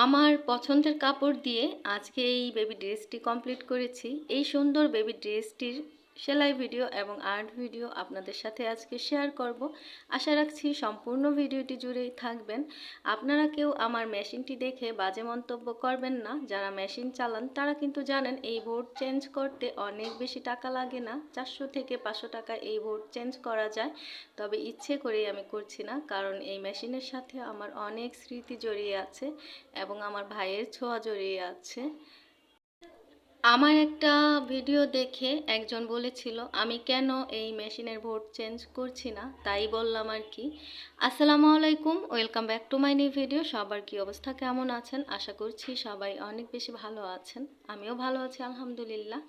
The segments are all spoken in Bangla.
আমার পছন্দের কাপড় দিয়ে আজকে এই বেবি ড্রেসটি কমপ্লিট করেছি। এই সুন্দর বেবি ড্রেসটির সেলাই ভিডিও এবং আর্ট ভিডিও আপনাদের সাথে আজকে শেয়ার করব। আশা রাখছি সম্পূর্ণ ভিডিওটি জুড়েই থাকবেন। আপনারা কেউ আমার মেশিনটি দেখে বাজে মন্তব্য করবেন না। যারা মেশিন চালান তারা কিন্তু জানেন এই বোর্ড চেঞ্জ করতে অনেক বেশি টাকা লাগে না, 400 থেকে 500 টাকা এই বোর্ড চেঞ্জ করা যায়। তবে ইচ্ছে করেই আমি করছি না, কারণ এই মেশিনের সাথে আমার অনেক স্মৃতি জড়িয়ে আছে এবং আমার ভাইয়ের ছোঁয়া জড়িয়ে আছে। আমার একটা ভিডিও দেখে একজন বলেছিল আমি কেন এই মেশিনের বোর্ড চেঞ্জ করছি না, তাই বললাম আর কি। আসসালামু আলাইকুম, welcome back to my new video. সবার কি অবস্থা, কেমন আছেন? আশা করছি সবাই অনেক বেশি ভালো আছেন। আমিও ভালো আছি আলহামদুলিল্লাহ।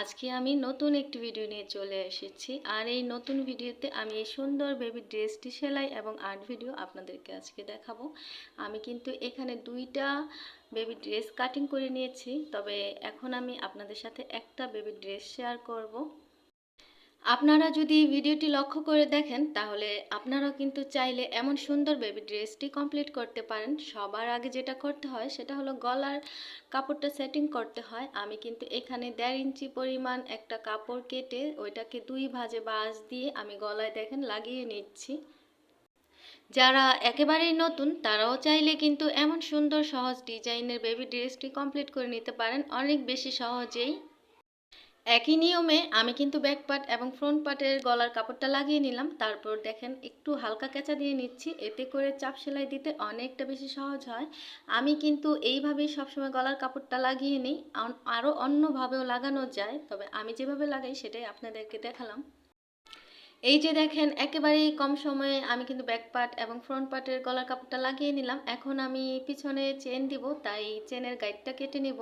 আজকে আমি নতুন একটি ভিডিও নিয়ে চলে এসেছি, আর এই নতুন ভিডিওতে আমি এই সুন্দর বেবি ড্রেসটি সেলাই এবং আর্ট ভিডিও আপনাদেরকে আজকে দেখাবো। আমি কিন্তু এখানে দুইটা বেবি ড্রেস কাটিং করে নিয়েছি, তবে এখন আমি আপনাদের সাথে একটা বেবি ড্রেস শেয়ার করব। আপনারা যদি ভিডিওটি লক্ষ্য করে দেখেন তাহলে আপনারাও কিন্তু চাইলে এমন সুন্দর বেবি ড্রেসটি কমপ্লিট করতে পারেন। সবার আগে যেটা করতে হয় সেটা হলো গলার কাপড়টা সেটিং করতে হয়। আমি কিন্তু এখানে 1.5 ইঞ্চি পরিমাণ একটা কাপড় কেটে ওইটাকে 2 ভাঁজে বাঁশ দিয়ে আমি গলায় দেখেন লাগিয়ে নিচ্ছি। যারা একেবারেই নতুন তারাও চাইলে কিন্তু এমন সুন্দর সহজ ডিজাইনের বেবি ড্রেসটি কমপ্লিট করে নিতে পারেন অনেক বেশি সহজেই। একই নিয়মে আমি কিন্তু ব্যাক পার্ট এবং ফ্রন্ট পার্টের গলার কাপড়টা লাগিয়ে নিলাম। তারপর দেখেন একটু হালকা কেঁচা দিয়ে নিচ্ছি, এতে করে চাপ সেলাই দিতে অনেকটা বেশি সহজ হয়। আমি কিন্তু এইভাবেই সবসময় গলার কাপড়টা লাগিয়ে নিই, আরও অন্যভাবেও লাগানো যায়, তবে আমি যেভাবে লাগাই সেটাই আপনাদেরকে দেখালাম। এই যে দেখেন একেবারেই কম সময়ে আমি কিন্তু ব্যাক পার্ট এবং ফ্রন্ট পার্টের গলার কাপড়টা লাগিয়ে নিলাম। এখন আমি পিছনে চেন দিব, তাই চেনের গাইডটা কেটে নিব।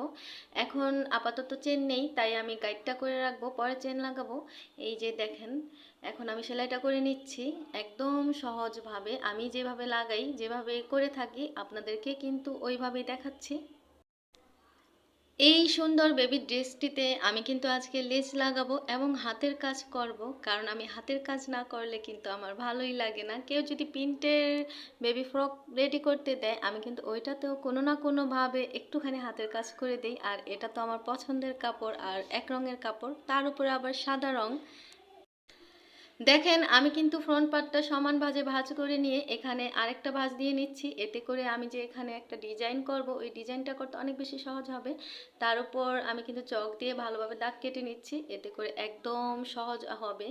এখন আপাতত চেন নেই, তাই আমি গাইডটা করে রাখবো, পরে চেন লাগাবো। এই যে দেখেন এখন আমি সেলাইটা করে নিচ্ছি একদম সহজভাবে। আমি যেভাবে লাগাই, যেভাবে করে থাকি আপনাদেরকে কিন্তু ওইভাবেই দেখাচ্ছি। এই সুন্দর বেবি ড্রেসটিতে আমি কিন্তু আজকে লেস লাগাবো এবং হাতের কাজ করব, কারণ আমি হাতের কাজ না করলে কিন্তু আমার ভালোই লাগে না। কেউ যদি প্রিন্টের বেবি ফ্রক রেডি করতে দেয় আমি কিন্তু ওইটাতেও কোনো না কোনোভাবে একটুখানি হাতের কাজ করে দিই। আর এটা তো আমার পছন্দের কাপড়, আর এক রঙের কাপড়, তার উপরে আবার সাদা রং। দেখেন আমি কিন্তু ফ্রন্ট পার্টটা সমান ভাঁজে ভাঁজ করে নিয়ে এখানে আরেকটা ভাঁজ দিয়ে নিচ্ছি, এতে করে আমি যে এখানে একটা ডিজাইন করব ওই ডিজাইনটা করতে অনেক বেশি সহজ হবে। তার উপর আমি কিন্তু চক দিয়ে ভালোভাবে দাগ কেটে নিচ্ছি, এতে করে একদম সহজ হবে,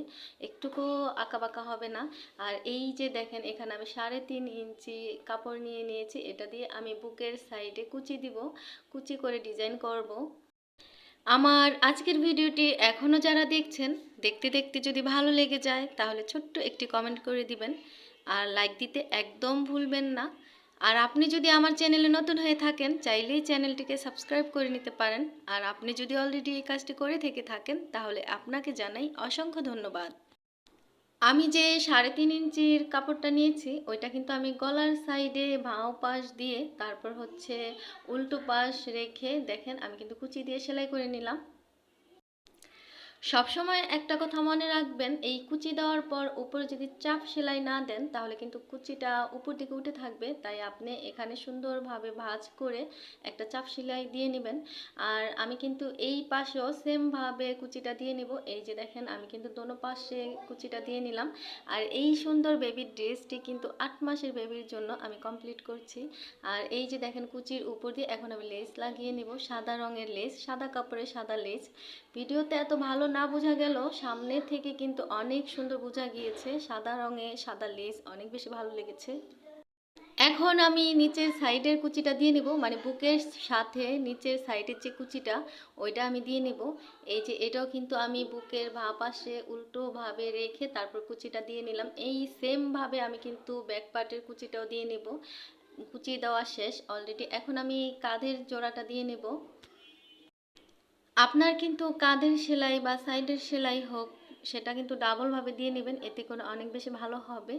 একটুকু আঁকাবাঁকা হবে না। আর এই যে দেখেন এখানে আমি 3.5 ইঞ্চি কাপড় নিয়ে নিয়েছি, এটা দিয়ে আমি বুকের সাইডে কুচি দিব, কুচি করে ডিজাইন করব। আমার আজকের ভিডিওটি এখনও যারা দেখছেন, দেখতে দেখতে যদি ভালো লেগে যায় তাহলে ছোট্ট একটি কমেন্ট করে দিবেন, আর লাইক দিতে একদম ভুলবেন না। আর আপনি যদি আমার চ্যানেলে নতুন হয়ে থাকেন চাইলেই চ্যানেলটিকে সাবস্ক্রাইব করে নিতে পারেন। আর আপনি যদি অলরেডি এই কাজটি করে থেকে থাকেন তাহলে আপনাকে জানাই অসংখ্য ধন্যবাদ। আমি যে 3.5 ইঞ্চির কাপড়টা নিয়েছি ওইটা কিন্তু আমি গলার সাইডে বাঁ পাশ দিয়ে তারপর হচ্ছে উল্টো পাশ রেখে দেখেন আমি কিন্তু কুচি দিয়ে সেলাই করে নিলাম। সবসময় একটা কথা মনে রাখবেন, এই কুচি দেওয়ার পর উপরে যদি চাপ সেলাই না দেন তাহলে কিন্তু কুচিটা উপর দিকে উঠে থাকবে, তাই আপনি এখানে সুন্দরভাবে ভাঁজ করে একটা চাপ সেলাই দিয়ে নেবেন। আর আমি কিন্তু এই পাশেও সেমভাবে কুচিটা দিয়ে নিব। এই যে দেখেন আমি কিন্তু দোনো পাশে কুচিটা দিয়ে নিলাম। আর এই সুন্দর বেবির ড্রেসটি কিন্তু 8 মাসের বেবির জন্য আমি কমপ্লিট করছি। আর এই যে দেখেন কুচির উপর দিয়ে এখন আমি লেস লাগিয়ে নিব, সাদা রঙের লেস, সাদা কাপড়ে সাদা লেস। ভিডিওতে এত ভালো না বোঝা গেল, সামনে থেকে কিন্তু অনেক সুন্দর বোঝা গিয়েছে, সাদা রঙে সাদা লেস অনেক বেশি ভালো লেগেছে। এখন আমি নিচের সাইডের কুচিটা দিয়ে নিব, মানে বুকের সাথে নিচের সাইডের যে কুচিটা ওইটা আমি দিয়ে নিব। এই যে এটাও কিন্তু আমি বুকের বাঁ পাশে উল্টোভাবে রেখে তারপর কুচিটা দিয়ে নিলাম। এই সেমভাবে আমি কিন্তু ব্যাক পার্টের কুচিটাও দিয়ে নেব। কুচি দেওয়া শেষ অলরেডি, এখন আমি কাঁধের জোড়াটা দিয়ে নেব। আপনার কিন্তু কাঁধের সেলাই বা সাইডের সেলাই হোক সেটা কিন্তু ডাবলভাবে দিয়ে নেবেন, এতে করে অনেক বেশি ভালো হবে।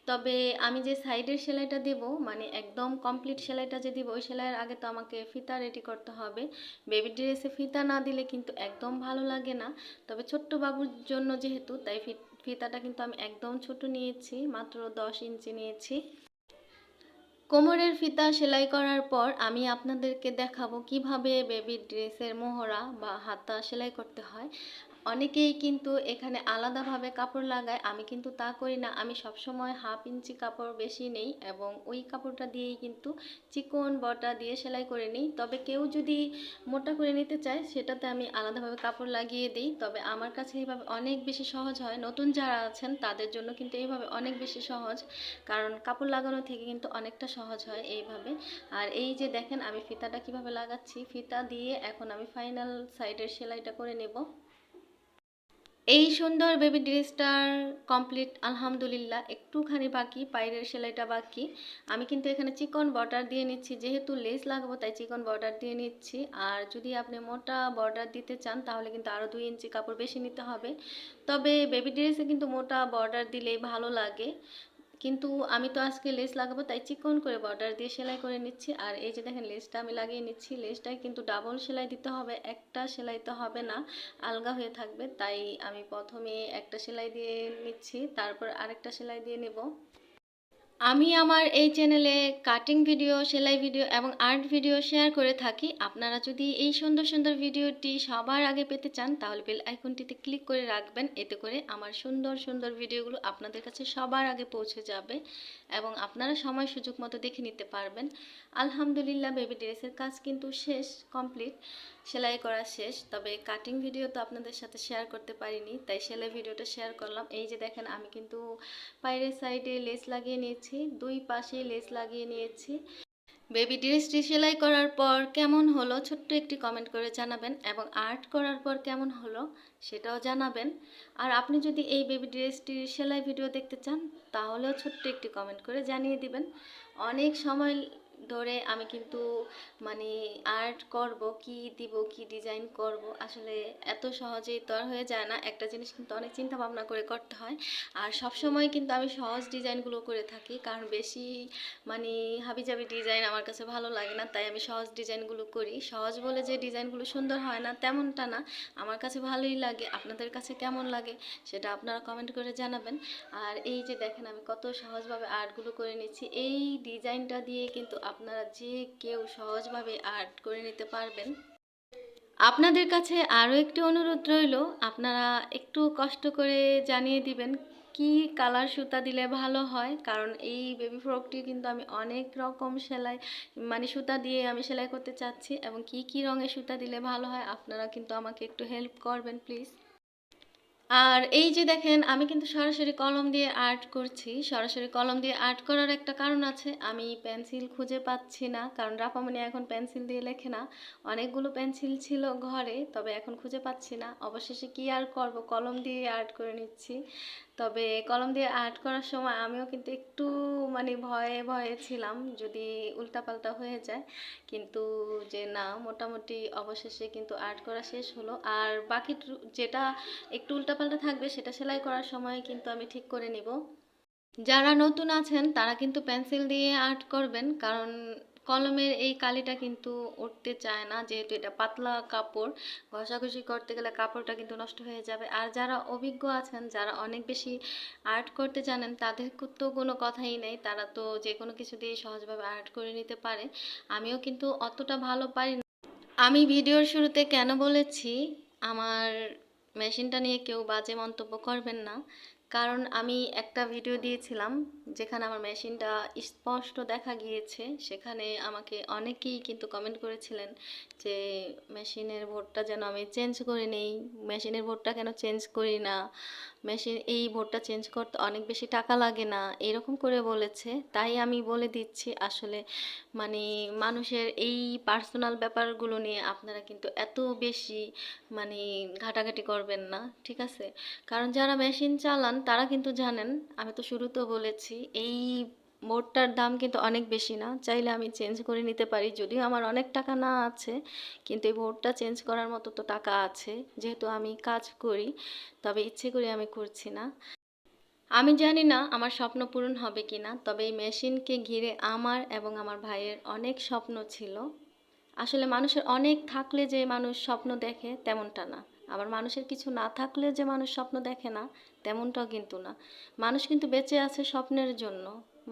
তবে আমি যে সাইডের সেলাইটা দেব, মানে একদম কমপ্লিট সেলাইটা যে দিব, ওই সেলাইয়ের আগে তো আমাকে ফিতা রেডি করতে হবে। বেবি ড্রেসে ফিতা না দিলে কিন্তু একদম ভালো লাগে না। তবে ছোট্ট বাবুর জন্য যেহেতু, তাই ফিতাটা কিন্তু আমি একদম ছোট নিয়েছি, মাত্র 10 ইঞ্চি নিয়েছি। কোমরের ফিতা সেলাই করার পর আমি আপনাদেরকে দেখাবো কিভাবে বেবি ড্রেসের মোহরা বা হাতা সেলাই করতে হয়। অনেকেই কিন্তু এখানে আলাদাভাবে কাপড় লাগায়, আমি কিন্তু তা করি না। আমি সবসময় 1/2 ইঞ্চি কাপড় বেশি নেই এবং ওই কাপড়টা দিয়েই কিন্তু চিকন বটা দিয়ে সেলাই করে নিই। তবে কেউ যদি মোটা করে নিতে চায় সেটাতে আমি আলাদাভাবে কাপড় লাগিয়ে দিই। তবে আমার কাছে এইভাবে অনেক বেশি সহজ হয়। নতুন যারা আছেন তাদের জন্য কিন্তু এইভাবে অনেক বেশি সহজ, কারণ কাপড় লাগানো থেকে কিন্তু অনেকটা সহজ হয় এইভাবে। আর এই যে দেখেন আমি ফিতাটা কিভাবে লাগাচ্ছি, ফিতা দিয়ে এখন আমি ফাইনাল সাইডের সেলাইটা করে নেব। এই সুন্দর বেবি ড্রেসটার কমপ্লিট আলহামদুলিল্লাহ। একটুখানি বাকি, পায়ের সেলাইটা বাকি। আমি কিন্তু এখানে চিকন বর্ডার দিয়ে নিচ্ছি, যেহেতু লেস লাগাবো তাই চিকন বর্ডার দিয়ে নিচ্ছি। আর যদি আপনি মোটা বর্ডার দিতে চান তাহলে কিন্তু আরও 2 ইঞ্চি কাপড় বেশি নিতে হবে। তবে বেবি ড্রেসে কিন্তু মোটা বর্ডার দিলেই ভালো লাগে, কিন্তু আমি তো আজকে লেস লাগাবো তাই চিকন করে বর্ডার দিয়ে সেলাই করে নিচ্ছি। আর এই যে দেখেন লেসটা আমি লাগিয়ে নিচ্ছি। লেসটায় কিন্তু ডাবল সেলাই দিতে হবে, একটা সেলাই তো হবে না, আলগা হয়ে থাকবে। তাই আমি প্রথমে একটা সেলাই দিয়ে নিচ্ছি, তারপর আরেকটা সেলাই দিয়ে নেব। আমি আমার এই চ্যানেলে কাটিং ভিডিও, সেলাই ভিডিও এবং আর্ট ভিডিও শেয়ার করে থাকি। আপনারা যদি এই সুন্দর সুন্দর ভিডিওটি সবার আগে পেতে চান তাহলে বেল আইকনটিতে ক্লিক করে রাখবেন। এতে করে আমার সুন্দর সুন্দর ভিডিওগুলো আপনাদের কাছে সবার আগে পৌঁছে যাবে এবং আপনারা সময় সুযোগ মতো দেখে নিতে পারবেন। আলহামদুলিল্লাহ বেবি ড্রেসের কাজ কিন্তু শেষ, কমপ্লিট, সেলাই করা শেষ। তবে কাটিং ভিডিও তো আপনাদের সাথে শেয়ার করতে পারিনি, তাই সেলাই ভিডিওটা শেয়ার করলাম। এই যে দেখেন আমি কিন্তু পায়ের সাইডে লেস লাগিয়ে নিয়েছি, দুই পাশে লেস লাগিয়ে নিয়েছি। বেবি ড্রেসটি সেলাই করার পর কেমন হলো ছোট্ট একটি কমেন্ট করে জানাবেন এবং আর্ট করার পর কেমন হলো সেটাও জানাবেন। আর আপনি যদি এই বেবি ড্রেসটির সেলাই ভিডিও দেখতে চান তাহলেও ছোট্ট একটি কমেন্ট করে জানিয়ে দিবেন। অনেক সময় ধরে আমি কিন্তু মানে আর্ট করব, কি দিব, কি ডিজাইন করব, আসলে এত সহজেই তো আর হয়ে যায় না। একটা জিনিস কিন্তু অনেক চিন্তা ভাবনা করে করতে হয়। আর সব সময় কিন্তু আমি সহজ ডিজাইনগুলো করে থাকি, কারণ বেশি মানে হাবিজাবি ডিজাইন আমার কাছে ভালো লাগে না, তাই আমি সহজ ডিজাইনগুলো করি। সহজ বলে যে ডিজাইনগুলো সুন্দর হয় না তেমনটা না, আমার কাছে ভালোই লাগে। আপনাদের কাছে কেমন লাগে সেটা আপনারা কমেন্ট করে জানাবেন। আর এই যে দেখেন আমি কত সহজভাবে আর্টগুলো করে নিচ্ছি। এই ডিজাইনটা দিয়ে কিন্তু আপনারা যে কেউ সহজভাবে আর্ট করে নিতে পারবেন। আপনাদের কাছে আরও একটি অনুরোধ রইল, আপনারা একটু কষ্ট করে জানিয়ে দিবেন কি কালার সুতা দিলে ভালো হয়, কারণ এই বেবি ফ্রকটি কিন্তু আমি অনেক রকম সেলাই মানে সুতা দিয়ে আমি সেলাই করতে চাচ্ছি, এবং কি কি রঙের সুতা দিলে ভালো হয় আপনারা কিন্তু আমাকে একটু হেল্প করবেন প্লিজ। আর এই যে দেখেন আমি কিন্তু সরাসরি কলম দিয়ে আর্ট করছি। সরাসরি কলম দিয়ে আর্ট করার একটা কারণ আছে, আমি পেন্সিল খুঁজে পাচ্ছি না, কারণ রাফামণি এখন পেন্সিল দিয়ে লেখে না। অনেকগুলো পেন্সিল ছিল ঘরে, তবে এখন খুঁজে পাচ্ছি না। অবশেষে কি আর করব, কলম দিয়ে আর্ট করে নিচ্ছি। তবে কলম দিয়ে আর্ট করার সময় আমিও কিন্তু একটু মানে ভয়ে ভয়ে ছিলাম যদি উল্টাপাল্টা হয়ে যায়, কিন্তু যে না, মোটামুটি অবশেষে কিন্তু আর্ট করা শেষ হলো। আর বাকি যেটা একটু উল্টাপাল্টা থাকবে সেটা সেলাই করার সময় কিন্তু আমি ঠিক করে নিব। যারা নতুন আছেন তারা কিন্তু পেন্সিল দিয়ে আর্ট করবেন, কারণ কলমের এই কালিটা কিন্তু উঠতে চায় না, যেহেতু এটা পাতলা কাপড়, ঘষাঘষি করতে গেলে কাপড়টা কিন্তু নষ্ট হয়ে যাবে। আর যারা অভিজ্ঞ আছেন, যারা অনেক বেশি আর্ট করতে জানেন, তাদের তো কোনো কথাই নেই, তারা তো যে কোনো কিছু দিয়ে সহজভাবে আর্ট করে নিতে পারে। আমিও কিন্তু অতটা ভালো পারি না। আমি ভিডিওর শুরুতে কেন বলেছি আমার মেশিনটা নিয়ে কেউ বাজে মন্তব্য করবেন না, কারণ আমি একটা ভিডিও দিয়েছিলাম যেখানে আমার মেশিনটা স্পষ্ট দেখা গিয়েছে। সেখানে আমাকে অনেকেই কিন্তু কমেন্ট করেছিলেন যে মেশিনের বোর্ডটা যেন আমি চেঞ্জ করে নেই, মেশিনের বোর্ডটা কেন চেঞ্জ করি না, মেশিন এই বোর্ডটা চেঞ্জ করতে অনেক বেশি টাকা লাগে না, এরকম করে বলেছে। তাই আমি বলে দিচ্ছি, আসলে মানে মানুষের এই পার্সোনাল ব্যাপারগুলো নিয়ে আপনারা কিন্তু এত বেশি মানে ঘাটাঘাটি করবেন না, ঠিক আছে? কারণ যারা মেশিন চালান তারা কিন্তু জানেন, আমি তো শুরুতেও বলেছি এই বোর্ডটার দাম কিন্তু অনেক বেশি না, চাইলে আমি চেঞ্জ করে নিতে পারি। যদিও আমার অনেক টাকা না আছে, কিন্তু এই বোর্ডটা চেঞ্জ করার মতো তো টাকা আছে, যেহেতু আমি কাজ করি। তবে ইচ্ছে করে আমি করছি না। আমি জানি না আমার স্বপ্ন পূরণ হবে কি না, তবে এই মেশিনকে ঘিরে আমার এবং আমার ভাইয়ের অনেক স্বপ্ন ছিল। আসলে মানুষের অনেক থাকলে যে মানুষ স্বপ্ন দেখে তেমনটা না, আবার মানুষের কিছু না থাকলে যে মানুষ স্বপ্ন দেখে না তেমনটাও কিন্তু না। মানুষ কিন্তু বেঁচে আছে স্বপ্নের জন্য।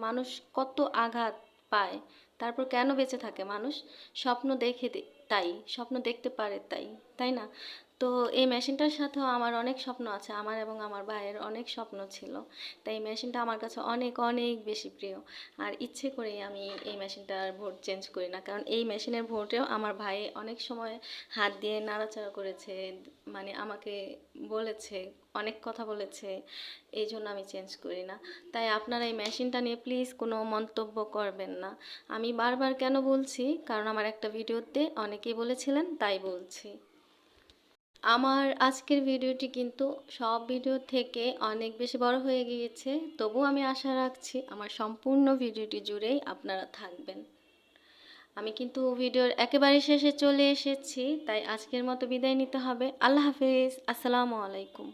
মানুষ কত আঘাত পায়, তারপর কেন বেঁচে থাকে মানুষ? স্বপ্ন দেখে তাই, স্বপ্ন দেখতে পারে তাই, তাই না? তো এই মেশিনটার সাথেও আমার অনেক স্বপ্ন আছে, আমার এবং আমার ভাইয়ের অনেক স্বপ্ন ছিল। তাই এই মেশিনটা আমার কাছে অনেক অনেক বেশি প্রিয়। আর ইচ্ছে করেই আমি এই মেশিনটার ভোট চেঞ্জ করি না, কারণ এই মেশিনের ভোটেও আমার ভাই অনেক সময় হাত দিয়ে নাড়াচাড়া করেছে, মানে আমাকে বলেছে, অনেক কথা বলেছে, এই জন্য আমি চেঞ্জ করি না। তাই আপনারা এই মেশিনটা নিয়ে প্লিজ কোনো মন্তব্য করবেন না। আমি বারবার কেন বলছি, কারণ আমার একটা ভিডিওতে অনেকেই বলেছিলেন, তাই বলছি। আমার আজকের ভিডিওটি কিন্তু সব ভিডিও থেকে অনেক বেশি বড় হয়ে গিয়েছে, তবু আমি আশা রাখছি আমার সম্পূর্ণ ভিডিওটি জুড়েই আপনারা থাকবেন। আমি কিন্তু ভিডিওর একেবারে শেষে চলে এসেছি, তাই আজকের মতো বিদায় নিতে হবে। আল্লাহ হাফেজ, আসসালামু আলাইকুম।